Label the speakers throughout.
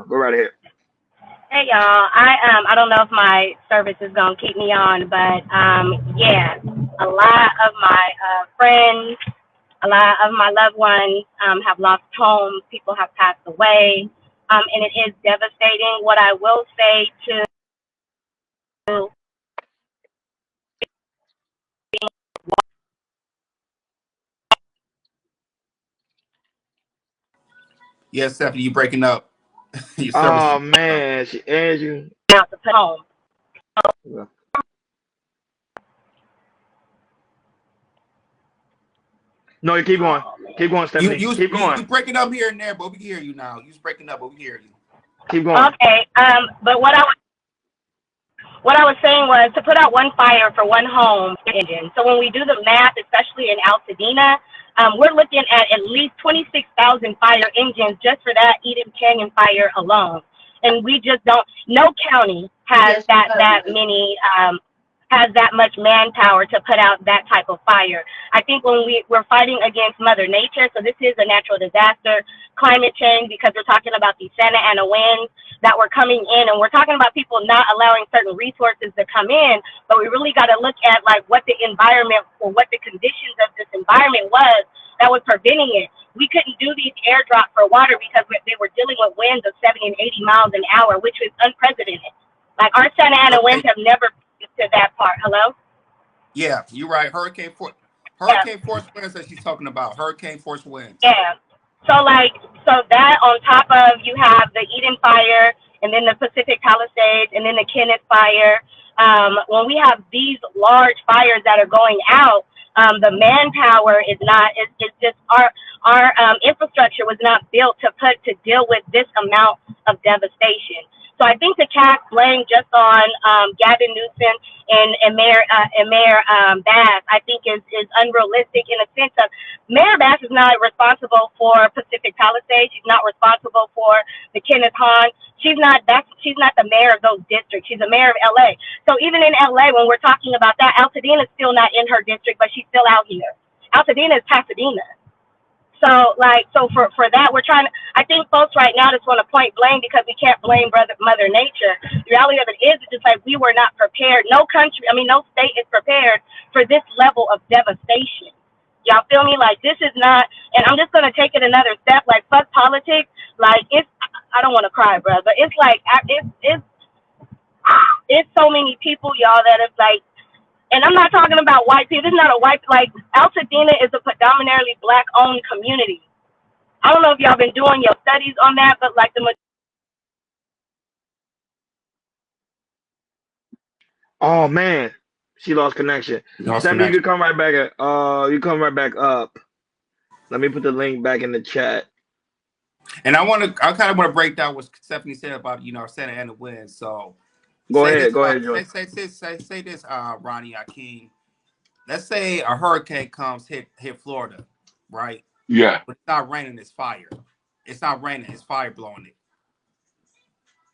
Speaker 1: Go right ahead.
Speaker 2: Hey y'all, I don't know if my service is gonna keep me on, but yeah, a lot of my friends, a lot of my loved ones have lost homes. People have passed away, and it is devastating. What I will say to
Speaker 3: Yes, Stephanie, you breaking up. Your service is
Speaker 1: Oh
Speaker 3: breaking up.
Speaker 1: man, she aired you.
Speaker 2: out to put home.
Speaker 1: Yeah. No, you keep going.
Speaker 2: Oh man.
Speaker 1: Keep going,
Speaker 3: You
Speaker 1: Stephanie.
Speaker 3: you
Speaker 1: Keep
Speaker 3: you
Speaker 1: going.
Speaker 3: you breaking up here and there, but we can hear you now. You was breaking up, but we can hear you.
Speaker 1: Keep going.
Speaker 2: Okay. But what I was saying was to put out one fire for one home engine. So when we do the math, especially in Altadena, we're looking at least 26,000 fire engines just for that Eden Canyon fire alone. And we just don't. No county has that many has that much manpower to put out that type of fire. I think when we're fighting against Mother Nature, so this is a natural disaster, climate change, because we're talking about these Santa Ana winds that were coming in, and we're talking about people not allowing certain resources to come in, but we really got to look at like what the environment or what the conditions of this environment was that was preventing it. We couldn't do these airdrops for water because they were dealing with winds of 70 and 80 miles an hour, which was unprecedented. Like our Santa Ana winds
Speaker 3: Hurricane,
Speaker 2: have never been to that part. Hello?
Speaker 3: yeah, you're right.
Speaker 2: Yeah.
Speaker 3: Hurricane force winds that she's talking about. Hurricane force winds.
Speaker 2: Yeah. So like so that on top of you have the Eden fire and then the Pacific Palisades and then the Kenneth fire. When we have these large fires that are going out, the manpower is not. It's just our infrastructure was not built to deal with this amount of devastation. So I think to cast blame just on Gavin Newsom and Mayor Bass, I think is unrealistic in a sense of Mayor Bass is not responsible for Pacific Palisades. She's not responsible for the Kenneth Hahn. She's not the mayor of those districts. She's the mayor of LA. So even in LA, when we're talking about that, Altadena is still not in her district, but she's still out here. Altadena is Pasadena. So that we're trying to. I think folks right now just want to point blame because we can't blame Mother Nature. The reality of it is, it's just like we were not prepared. No country, I mean, no state is prepared for this level of devastation. Y'all feel me? Like this is not. And I'm just gonna take it another step. Like fuck politics. Like it's. I don't want to cry, bro, but it's like it's so many people, y'all, that is like. And I'm not talking about white people. This is not a white, like, Altadena is a predominantly black-owned community. I don't know if y'all been doing your studies on that, but, like,
Speaker 1: Oh man, she lost connection.
Speaker 3: Lost
Speaker 1: Stephanie, you
Speaker 3: connection.
Speaker 1: can come right back. You come right back up. Let me put the link back in the chat.
Speaker 3: And I kind of want to break down what Stephanie said about Santa Ana winds. So
Speaker 1: Go
Speaker 3: say
Speaker 1: ahead.
Speaker 3: this,
Speaker 1: Go ahead, Joy.
Speaker 3: say this, Ronnie Akeem. Let's say a hurricane comes hit Florida, right?
Speaker 4: Yeah.
Speaker 3: But it's not raining, it's fire. It's not raining, it's fire blowing it.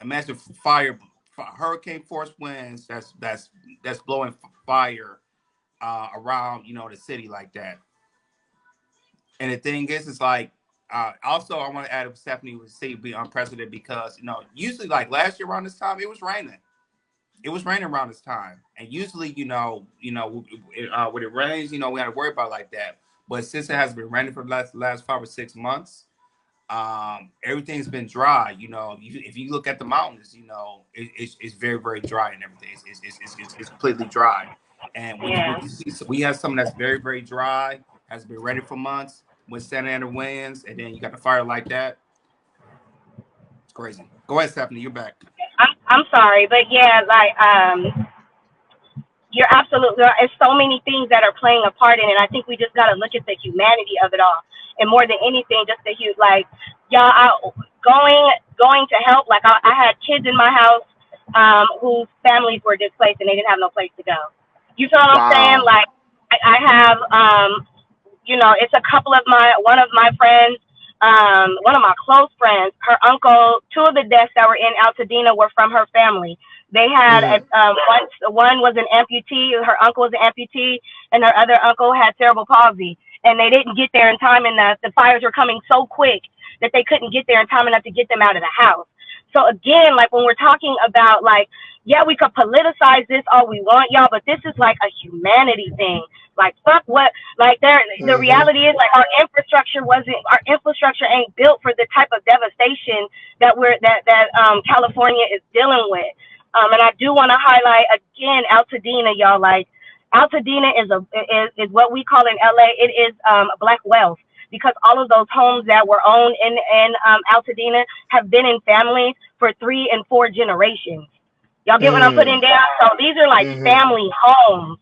Speaker 3: Imagine hurricane force winds that's blowing fire around the city like that. And the thing is, it's like also I want to add, if Stephanie would say be unprecedented because usually like last year around this time it was raining. It was raining around this time, and usually when it rains, we had to worry about like that. But since it has been raining for the last 5 or 6 months, everything's been dry. If you look at the mountains, it's very very dry and everything. It's completely dry. And when
Speaker 2: yeah.
Speaker 3: you see, so we have something that's very very dry, has been ready for months with Santa Ana winds, and then you got the fire like that. It's crazy. Go ahead, Stephanie. You're back.
Speaker 2: I'm sorry, but yeah, like, you're absolutely right. There's so many things that are playing a part in it. I think we just got to look at the humanity of it all. And more than anything, just the huge, like, y'all, going to help. Like, I had kids in my house whose families were displaced and they didn't have no place to go. You feel what I'm saying?
Speaker 1: Wow.
Speaker 2: Like, I have, it's a couple of one of my friends, one of my close friends, her uncle, two of the deaths that were in Altadena were from her family. They had
Speaker 1: Mm.
Speaker 2: one was an amputee, her uncle was an amputee, and her other uncle had cerebral palsy. And they didn't get there in time enough. The fires were coming so quick that they couldn't get there in time enough to get them out of the house. So again, like when we're talking about like, yeah, we could politicize this all we want, y'all, but this is like a humanity thing. Like fuck what, like the
Speaker 1: Mm-hmm.
Speaker 2: reality is like our infrastructure ain't built for the type of devastation that California is dealing with. And I do want to highlight again Altadena, y'all. Like Altadena is what we call in LA. It is black wealth because all of those homes that were owned in Altadena have been in families for 3 and 4 generations. Y'all get what I'm putting
Speaker 1: Mm.
Speaker 2: down? So these are like
Speaker 1: Mm-hmm.
Speaker 2: family homes.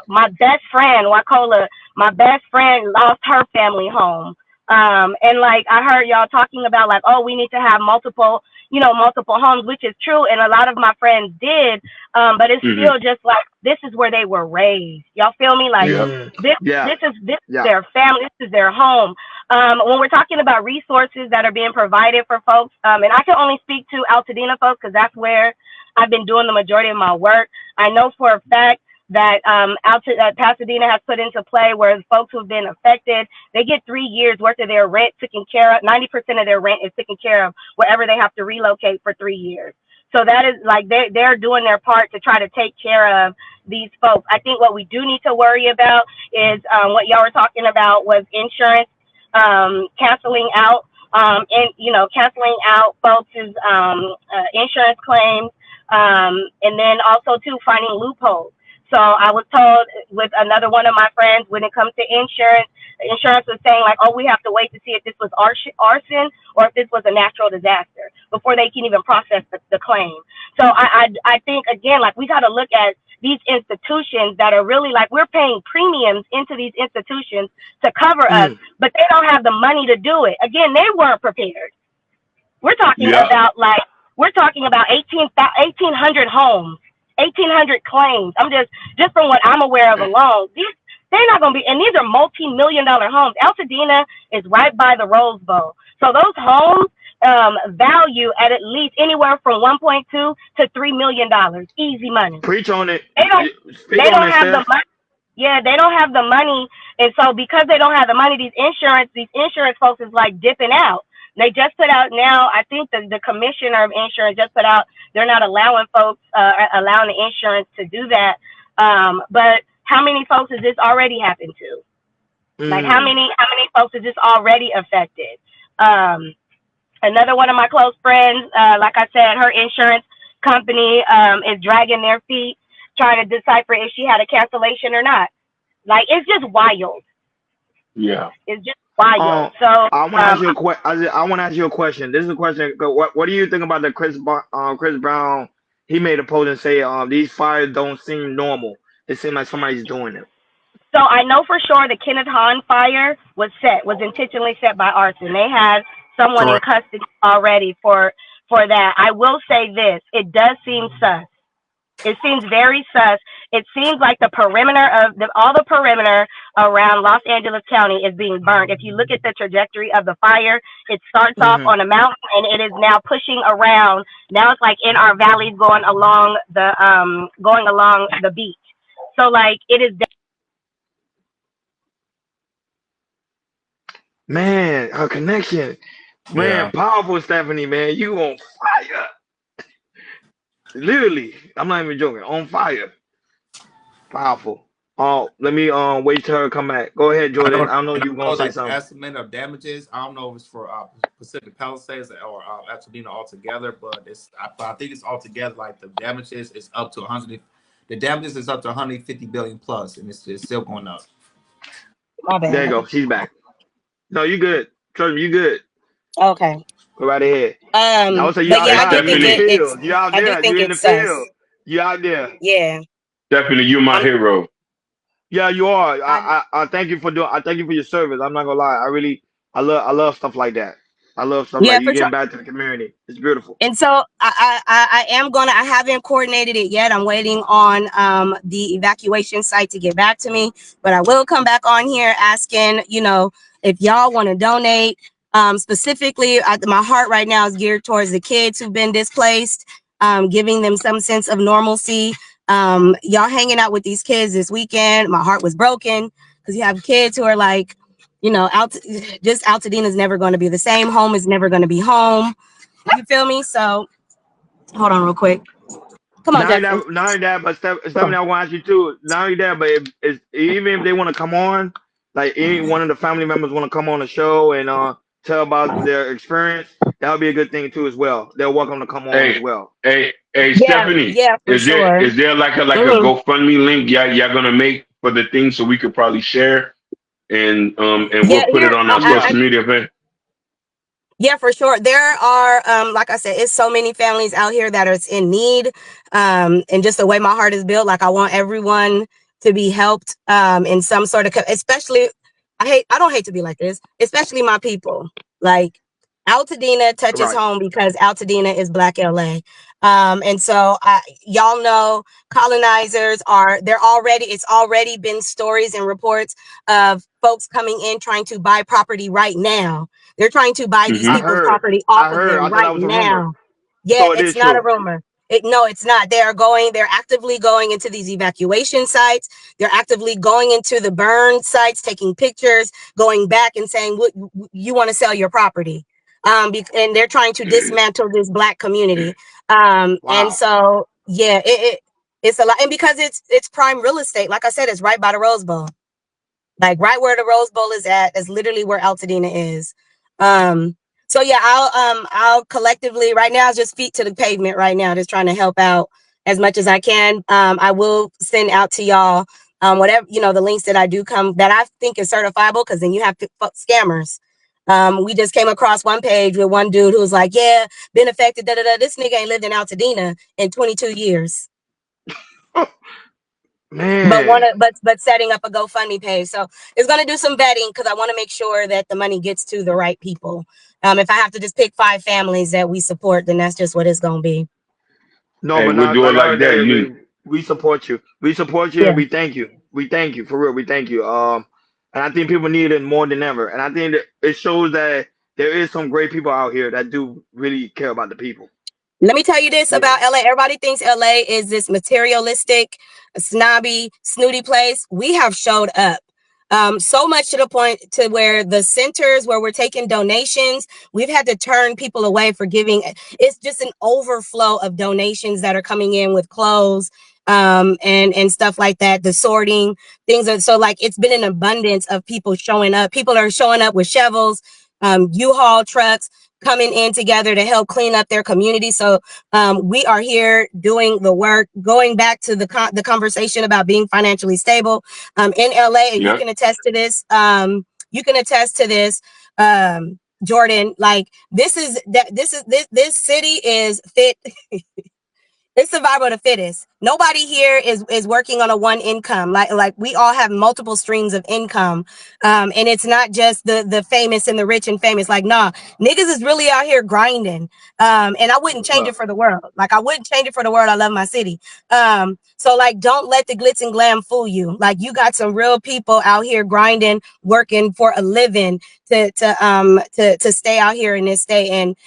Speaker 2: My best friend, Wacola, my best friend lost her family home. And like I heard y'all talking about like, oh, we need to have multiple homes, which is true. And a lot of my friends did. But it's
Speaker 4: Mm-hmm.
Speaker 2: still just like, this is where they were raised. Y'all feel me? Like
Speaker 4: Yep.
Speaker 1: Mm.
Speaker 2: this,
Speaker 1: Yeah.
Speaker 2: this is
Speaker 1: Yeah.
Speaker 2: their family. This is their home. When we're talking about resources that are being provided for folks, and I can only speak to Altadena folks because that's where I've been doing the majority of my work. I know for a fact that Pasadena has put into play where folks who've been affected, they get 3 years worth of their rent taken care of. 90% of their rent is taken care of wherever they have to relocate for 3 years. So that is like they're doing their part to try to take care of these folks. I think what we do need to worry about is what y'all were talking about was insurance canceling out canceling out folks' insurance claims, and then also too finding loopholes. So I was told with another one of my friends when it comes to insurance, insurance was saying like, oh, we have to wait to see if this was arson or if this was a natural disaster before they can even process the claim. So I think again like we got to look at these institutions that are really like we're paying premiums into these institutions to cover us,
Speaker 1: Mm.
Speaker 2: but they don't have the money to do it. Again, they weren't prepared. We're talking
Speaker 4: Yep.
Speaker 2: about like we're talking about 1,800 homes, 1,800 claims. I'm just from what I'm aware of alone. They're not going to be, and these are multi-million-dollar homes. Altadena is right by the Rose Bowl, so those homes value at least anywhere from 1.2 to $3 million, easy money.
Speaker 1: Preach on it.
Speaker 2: They don't
Speaker 1: Speak
Speaker 2: they
Speaker 1: on
Speaker 2: don't
Speaker 1: it,
Speaker 2: have the
Speaker 1: Steph.
Speaker 2: money. Yeah, they don't have the money, and so because they don't have the money, these insurance folks is like dipping out. They just put out now. I think the commissioner of insurance just put out they're not allowing folks allowing the insurance to do that. But how many folks has this already happened to? Like
Speaker 1: Mm.
Speaker 2: how many folks is this already affected? Um, Another one of my close friends, like I said, her insurance company is dragging their feet trying to decipher if she had a cancellation or not. Like it's just wild.
Speaker 4: Yeah.
Speaker 2: It's just wild.
Speaker 1: Um,
Speaker 2: So
Speaker 1: I want to ask you a I want to ask you a question. This is a question. What do you think about the Chris Brown? He made a post and say, these fires don't seem normal. It seems like somebody's doing it.
Speaker 2: I know for sure the Kenneth Hahn fire was intentionally set by arson. They had someone in
Speaker 3: Correct.
Speaker 2: custody already for that. I will say this: it does seem sus. It seems very sus. It seems like all the perimeter around Los Angeles County is being burned. If you look at the trajectory of the fire, it starts off
Speaker 1: Hmm.
Speaker 2: on a mountain and it is now pushing around. Now it's like in our valleys going along the beach. So like it is.
Speaker 1: Man, her connection. Man,
Speaker 3: Yeah.
Speaker 1: powerful Stephanie, man. You on fire. Literally. I'm not even joking. On fire. Powerful. Oh, let me wait till her come back. Go ahead,
Speaker 3: I
Speaker 1: Jordan.
Speaker 3: don't
Speaker 1: I know you
Speaker 3: know
Speaker 1: gonna say
Speaker 3: like the
Speaker 1: something.
Speaker 3: estimate of damages. I don't know if it's for Pacific Palisades or Altadena altogether, but I think it's altogether like the damages is up to 100. The damages is up to 150 billion plus, and it's still going up.
Speaker 2: My
Speaker 1: There you
Speaker 2: bad.
Speaker 1: go. She's back. No, you good. Trust me, you good.
Speaker 2: Okay.
Speaker 1: Go right ahead. I would say
Speaker 2: But yeah,
Speaker 4: Hey,
Speaker 2: I do
Speaker 1: you in
Speaker 2: think
Speaker 1: the
Speaker 4: Stephanie.
Speaker 1: field. You out
Speaker 2: I do
Speaker 1: there. You
Speaker 2: think
Speaker 1: in the
Speaker 2: it's
Speaker 1: field.
Speaker 2: sus.
Speaker 1: You out there.
Speaker 2: Yeah.
Speaker 4: Stephanie, you're my
Speaker 2: I'm
Speaker 4: hero.
Speaker 1: Yeah, you are.
Speaker 2: I
Speaker 1: I thank you for doing. I thank you for your service. I'm not gonna lie. I love stuff like that. I love stuff
Speaker 2: Yeah,
Speaker 1: like you
Speaker 2: for sure.
Speaker 1: getting back to the community. It's beautiful.
Speaker 2: And so I haven't coordinated it yet. I'm waiting on the evacuation site to get back to me, but I will come back on here asking, if y'all want to donate. Specifically, my heart right now is geared towards the kids who've been displaced, giving them some sense of normalcy. Y'all hanging out with these kids this weekend, my heart was broken because you have kids who are like, Altadena is never going to be the same. Home is never going to be home. You feel me? So hold on real quick. Come on, Jeffrey.
Speaker 1: Not only that, but Stephanie, I want to ask you too. Not only that, but even if they want to come on, like any one of the family members want to come on the show and tell about their experience, that would be a good thing too as well. They're welcome to come on as
Speaker 4: Hey,
Speaker 1: well.
Speaker 4: hey,
Speaker 2: Yeah,
Speaker 4: Stephanie,
Speaker 2: yeah, for sure.
Speaker 4: is there like a
Speaker 2: Mhm.
Speaker 4: GoFundMe link y'all gonna make for the thing so we could probably share and
Speaker 2: Yeah,
Speaker 4: we'll put it
Speaker 2: here
Speaker 4: on our
Speaker 2: I
Speaker 4: social media page?
Speaker 2: Yeah, for sure. There are, like I said, it's so many families out here that are in need. And just the way my heart is built, like I want everyone to be helped in some sort of, especially, I don't hate to be like this, especially my people. Like Altadena touches
Speaker 1: Right.
Speaker 2: home because Altadena is Black LA. And so y'all know colonizers it's already been stories and reports of folks coming in trying to buy property right now. They're trying to buy these
Speaker 1: I
Speaker 4: Mm-hmm.
Speaker 2: people's
Speaker 1: heard.
Speaker 2: property
Speaker 1: I
Speaker 2: off of
Speaker 1: heard.
Speaker 2: them
Speaker 1: I thought
Speaker 2: right
Speaker 1: that was a rumor.
Speaker 2: now. Yeah,
Speaker 1: So it
Speaker 2: it's
Speaker 1: is
Speaker 2: not a
Speaker 1: true.
Speaker 2: rumor. No, it's not. They're actively going into these evacuation sites. They're actively going into the burn sites, taking pictures, going back and saying, what you want to sell your property. And they're trying to dismantle this Black community. And
Speaker 1: Wow.
Speaker 2: so, yeah, it's a lot. And because it's prime real estate, like I said, it's right by the Rose Bowl. Like right where the Rose Bowl is at is literally where Altadena is. So yeah, I'll collectively right now just feet to the pavement right now, just trying to help out as much as I can. I will send out to y'all whatever the links that I do come that I think is certifiable, because then you have scammers. We just came across one page with one dude who was like, yeah, been affected, da da da. This nigga ain't lived in Altadena in 22 years.
Speaker 1: Man.
Speaker 2: But setting up a GoFundMe page. So it's gonna do some vetting because I want to make sure that the money gets to the right people. If I have to just pick 5 families that we support, then that's just what it's gonna be.
Speaker 1: No,
Speaker 4: Hey,
Speaker 1: but
Speaker 4: we'll
Speaker 1: not
Speaker 4: do it
Speaker 1: like I
Speaker 4: like
Speaker 1: heard
Speaker 4: that.
Speaker 1: that
Speaker 4: You
Speaker 1: we support you. We support you
Speaker 2: Yeah.
Speaker 1: and we thank you. We thank you for real. We thank you. And I think people need it more than ever. And I think that it shows that there is some great people out here that do really care about the people.
Speaker 2: Let me tell you this
Speaker 1: Yeah.
Speaker 2: about LA. Everybody thinks LA is this materialistic, snobby, snooty place. We have showed up. So much to the point to where the centers where we're taking donations, we've had to turn people away for giving. It's just an overflow of donations that are coming in with clothes and stuff like that. The sorting things are so like it's been an abundance of people showing up. People are showing up with shovels, U-Haul trucks, coming in together to help clean up their community. So we are here doing the work, going back to the conversation about being financially stable in LA, and you
Speaker 4: Yep.
Speaker 2: can attest to this. You can attest to this, Jordan. Like this city is fit. It's survival of the fittest. Nobody here is working on a one income. Like we all have multiple streams of income. And it's not just the famous and the rich and famous. Like, nah, niggas is really out here grinding. And I wouldn't change it for the world. Like I wouldn't change it for the world. I love my city. So like don't let the glitz and glam fool you. Like you got some real people out here grinding, working for a living to stay out here in this state. And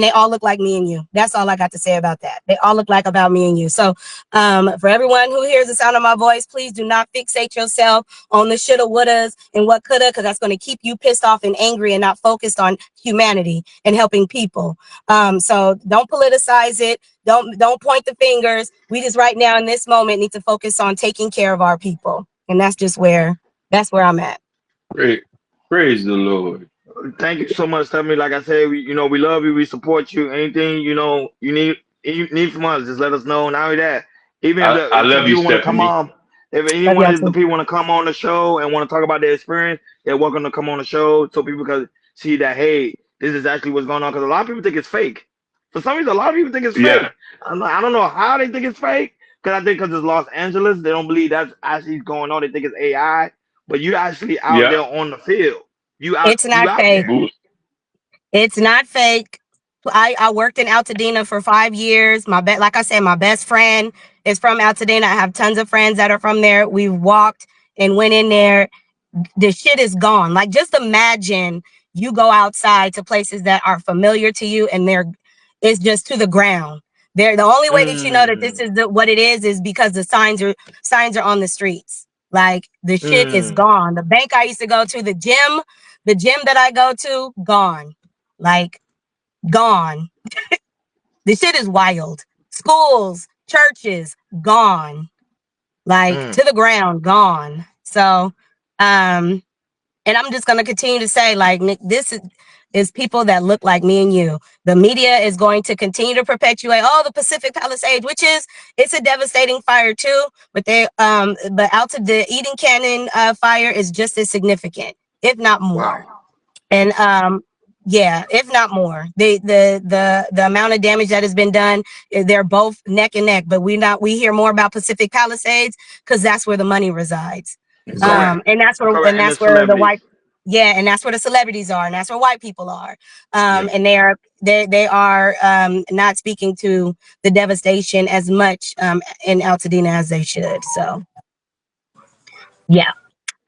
Speaker 2: they all look like me and you. That's all I got to say about that. They all look like about me and you. So for everyone who hears the sound of my voice, please do not fixate yourself on the shoulda, wouldas, and what coulda, because that's going to keep you pissed off and angry and not focused on humanity and helping people. So don't politicize it. Don't point the fingers. We just right now in this moment need to focus on taking care of our people. And that's where I'm at.
Speaker 4: praise the Lord.
Speaker 1: Thank you so much, Stephanie. Like I said, we love you. We support you. Anything you need from us, just let us know. Not only that, even
Speaker 4: I
Speaker 1: if some
Speaker 4: love you,
Speaker 1: people want to come
Speaker 4: Stephanie.
Speaker 1: on, if any
Speaker 2: Love
Speaker 1: one
Speaker 2: y'all
Speaker 1: of the
Speaker 2: too.
Speaker 1: people want to come on the show and want to talk about their experience, they're welcome to come on the show so people can see that hey, this is actually what's going on. Because a lot of people think it's fake. For some reason, a lot of people think it's fake.
Speaker 4: Yeah.
Speaker 1: I don't know how they think it's fake. Because I think because it's Los Angeles, they don't believe that's actually going on. They think it's AI, but you actually out
Speaker 4: Yeah.
Speaker 1: there on the field.
Speaker 2: It's
Speaker 1: You
Speaker 2: not
Speaker 1: out
Speaker 2: fake.
Speaker 1: there.
Speaker 4: Boo-
Speaker 2: It's not fake. I worked in Altadena for 5 years. Like I said, my best friend is from Altadena. I have tons of friends that are from there. We walked and went in there. The shit is gone. Like just imagine you go outside to places that are familiar to you and it's just to the ground. They're the only way that you know that this
Speaker 1: Mm,
Speaker 2: is what it is because the signs are on the streets. Like the shit is
Speaker 1: mm.
Speaker 2: gone. The bank I used to go to, the gym that I go to, gone. Like gone. The shit is wild. Schools, churches, gone. Like to the ground, gone. So, and I'm just gonna continue to say, like, this is people that look like me and you. The media is going to continue to perpetuate, the Pacific Palisades, which it's a devastating fire too. But out to the Eden Canyon fire is just as significant, if not more.
Speaker 1: Wow.
Speaker 2: And yeah, if not more. The amount of damage that has been done, they're both neck and neck. But we hear more about Pacific Palisades because that's where the money resides.
Speaker 1: Correct.
Speaker 2: And that's where
Speaker 1: Correct.
Speaker 2: that's
Speaker 1: the
Speaker 2: where the
Speaker 1: celebrities.
Speaker 2: white and that's where the celebrities are, and that's where white people are. And they are not speaking to the devastation as much in Altadena as they should. So yeah.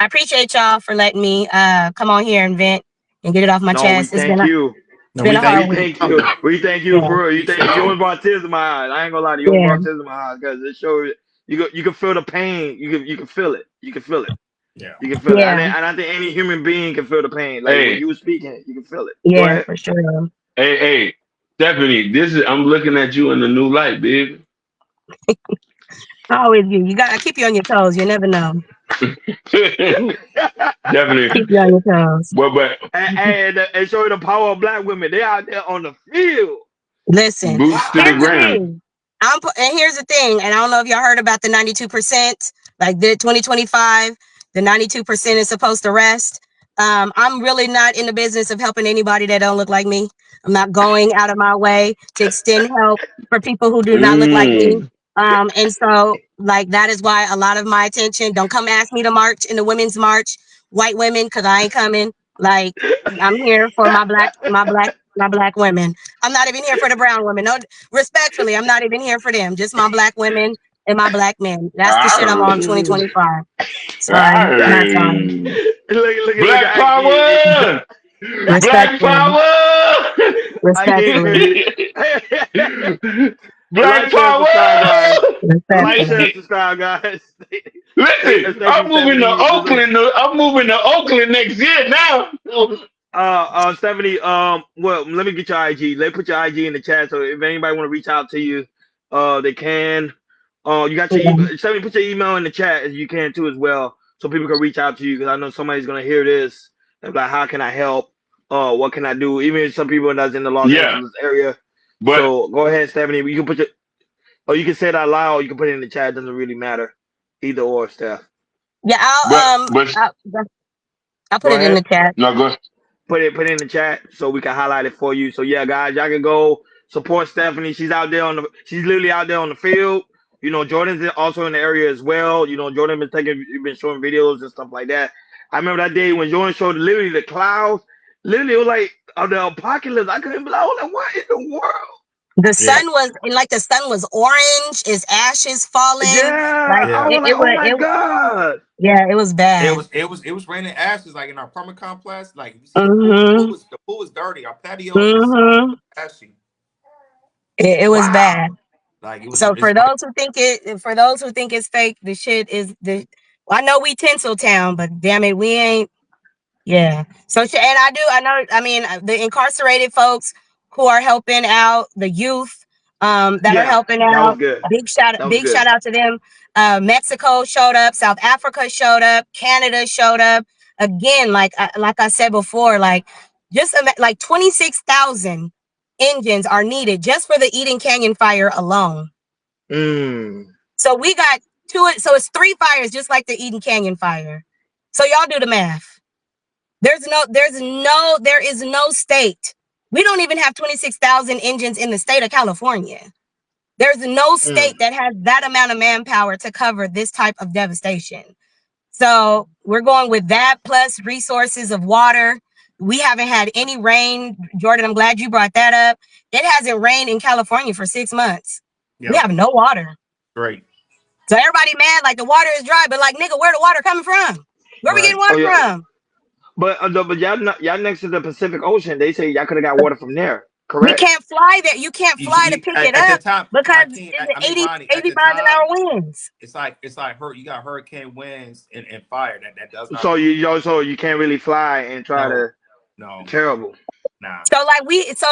Speaker 2: I appreciate y'all for letting me come on here and vent and get it off my
Speaker 1: No, we
Speaker 2: chest.
Speaker 1: thank you.
Speaker 2: It's been a hard
Speaker 1: We
Speaker 2: week.
Speaker 1: thank you. We thank you
Speaker 2: Yeah.
Speaker 1: for real. You almost brought tears to my eyes. I ain't gonna lie to you. You almost brought tears to my eyes because it shows you can feel the pain. You can feel it. You can feel it.
Speaker 3: Yeah.
Speaker 1: You can feel it.
Speaker 2: Yeah.
Speaker 1: And I think any human being can feel the pain. Like when you were speaking, you can feel it. Go
Speaker 2: Yeah,
Speaker 1: ahead.
Speaker 2: for sure.
Speaker 4: Hey, Stephanie, I'm looking at you in a new light, baby.
Speaker 2: Always you gotta keep you on your toes. You never know.
Speaker 4: Definitely.
Speaker 2: Keep you on your toes.
Speaker 1: But and show you the power of black women. They out there on the field.
Speaker 2: Listen,
Speaker 4: Boots to the ground.
Speaker 2: And here's the thing, and I don't know if y'all heard about the 92%, like the 2025, the 92% is supposed to rest. I'm really not in the business of helping anybody that don't look like me. I'm not going out of my way to extend help for people who do not look like me. And so like that is why a lot of my attention, don't come ask me to march in the women's march, white women, because I ain't coming. Like I'm here for my black women. I'm not even here for the brown women. No, respectfully, I'm not even here for them. Just my black women and my black men. That's the shit I'm on 2025. So that's on.
Speaker 4: Black power! Black power!
Speaker 2: Respectfully.
Speaker 4: Black power!
Speaker 1: Like, share, subscribe, guys.
Speaker 4: Listen, I'm moving to Oakland. I'm moving to Oakland next year now.
Speaker 1: Stephanie, well, let me get your IG. Let me put your IG in the chat. So if anybody want to reach out to you, they can. You got your email. Stephanie, put your email in the chat as you can too as well, so people can reach out to you because I know somebody's gonna hear this and be like, how can I help? What can I do? Even some people that's in the Los Angeles area. But, so go ahead, Stephanie. You can put you can say it out loud. Or you can put it in the chat. It doesn't really matter, either or, Steph.
Speaker 2: Yeah, I'll put it in the chat.
Speaker 4: No, go ahead.
Speaker 1: Put it in the chat so we can highlight it for you. So yeah, guys, y'all can go support Stephanie. She's she's literally out there on the field. You know, Jordan's also in the area as well. You know, Jordan been showing videos and stuff like that. I remember that day when Jordan showed literally the clouds. Literally, it was like the apocalypse. I couldn't believe. I was like, what in the world?
Speaker 2: The sun was orange. Its ashes falling.
Speaker 1: Yeah,
Speaker 2: like,
Speaker 1: I was like, oh my god.
Speaker 2: Yeah, it was bad.
Speaker 3: It was raining ashes like in our apartment complex. Like you see the pool was dirty. Our patio was ashy.
Speaker 2: It was bad.
Speaker 3: Like it was.
Speaker 2: So for those who think it's fake, the shit is I know we Tinseltown, but damn it, we ain't. Yeah. So and I know. I mean, the incarcerated folks who are helping out the youth that are helping out.
Speaker 1: That was good.
Speaker 2: Big shout out to them. Mexico showed up. South Africa showed up. Canada showed up. Again, like I said before, like just like 26,000 engines are needed just for the Eden Canyon fire alone. So we got so it's 3 fires just like the Eden Canyon fire. So y'all do the math. There is no state. We don't even have 26,000 engines in the state of California. There's no state that has that amount of manpower to cover this type of devastation. So we're going with that plus resources of water. We haven't had any rain. Jordan, I'm glad you brought that up. It hasn't rained in California for 6 months. Yep. We have no water.
Speaker 3: Great.
Speaker 2: So everybody mad like the water is dry, but like, nigga, where the water coming from? Where we getting water from?
Speaker 1: But y'all next to the Pacific Ocean. They say y'all could have got water from there. Correct.
Speaker 2: We can't fly there. You can't fly to pick it up because it's 80 miles an hour winds.
Speaker 3: It's like you got hurricane winds and fire that does not.
Speaker 1: So you can't really fly and try to.
Speaker 3: No.
Speaker 1: Terrible.
Speaker 3: Nah.
Speaker 2: So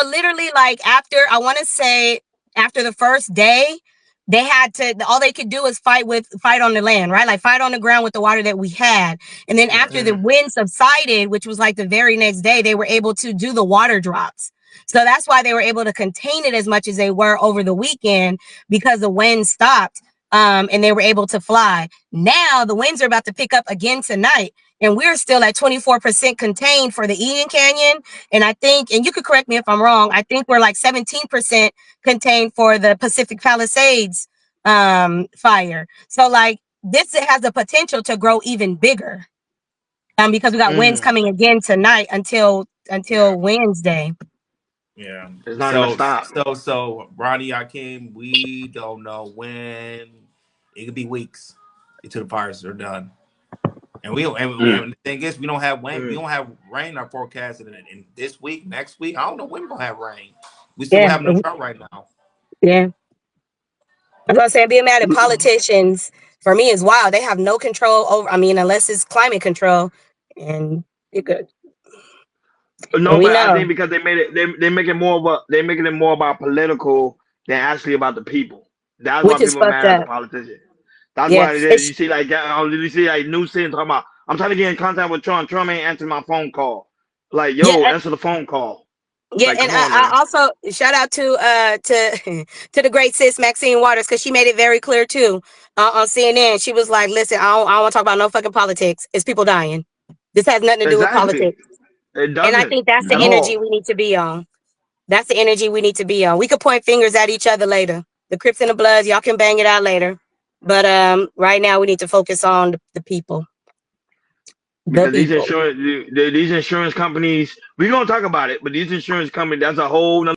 Speaker 2: literally like after, I want to say after the first day, they had to, all they could do is fight on the land, right? Like fight on the ground with the water that we had. And then after the wind subsided, which was like the very next day, they were able to do the water drops. So that's why they were able to contain it as much as they were over the weekend, because the wind stopped. And they were able to fly. Now the winds are about to pick up again tonight, and we're still at 24% contained for the Egan Canyon. And I think, and you could correct me if I'm wrong, I think we're like 17% contained for the Pacific Palisades fire. So like this, it has the potential to grow even bigger. Because we got winds coming again tonight until Wednesday.
Speaker 3: Yeah.
Speaker 1: It's not gonna stop.
Speaker 3: So Ronnie Hakeem, we don't know when. It could be weeks until the fires are done. And the thing is, we don't have rain. We don't have rain in our forecast in this week, next week. I don't know when we're gonna have rain. We still have no drought right now.
Speaker 2: Yeah. I'm gonna say being mad at politicians for me is wild. They have no control over, I mean, unless it's climate control, and you're good.
Speaker 1: No, but I think because they made it, they make it more about political than actually about the people. That's why people are mad at the politicians. That's why you see like Newsom talking about, I'm trying to get in contact with Trump. Trump ain't answering my phone call. Like, yo, answer the phone call.
Speaker 2: Yeah, like, and I also shout out to the great sis Maxine Waters, because she made it very clear too on CNN. She was like, "Listen, I don't want to talk about no fucking politics. It's people dying. This has nothing to do with politics."
Speaker 1: It doesn't.
Speaker 2: And I think that's the energy we need to be on. That's the energy we need to be on. We could point fingers at each other later. The Crips and the Bloods, y'all can bang it out later. But right now we need to focus on the people.
Speaker 1: Because these insurance companies, we're gonna talk about it, but these insurance companies, that's a whole nother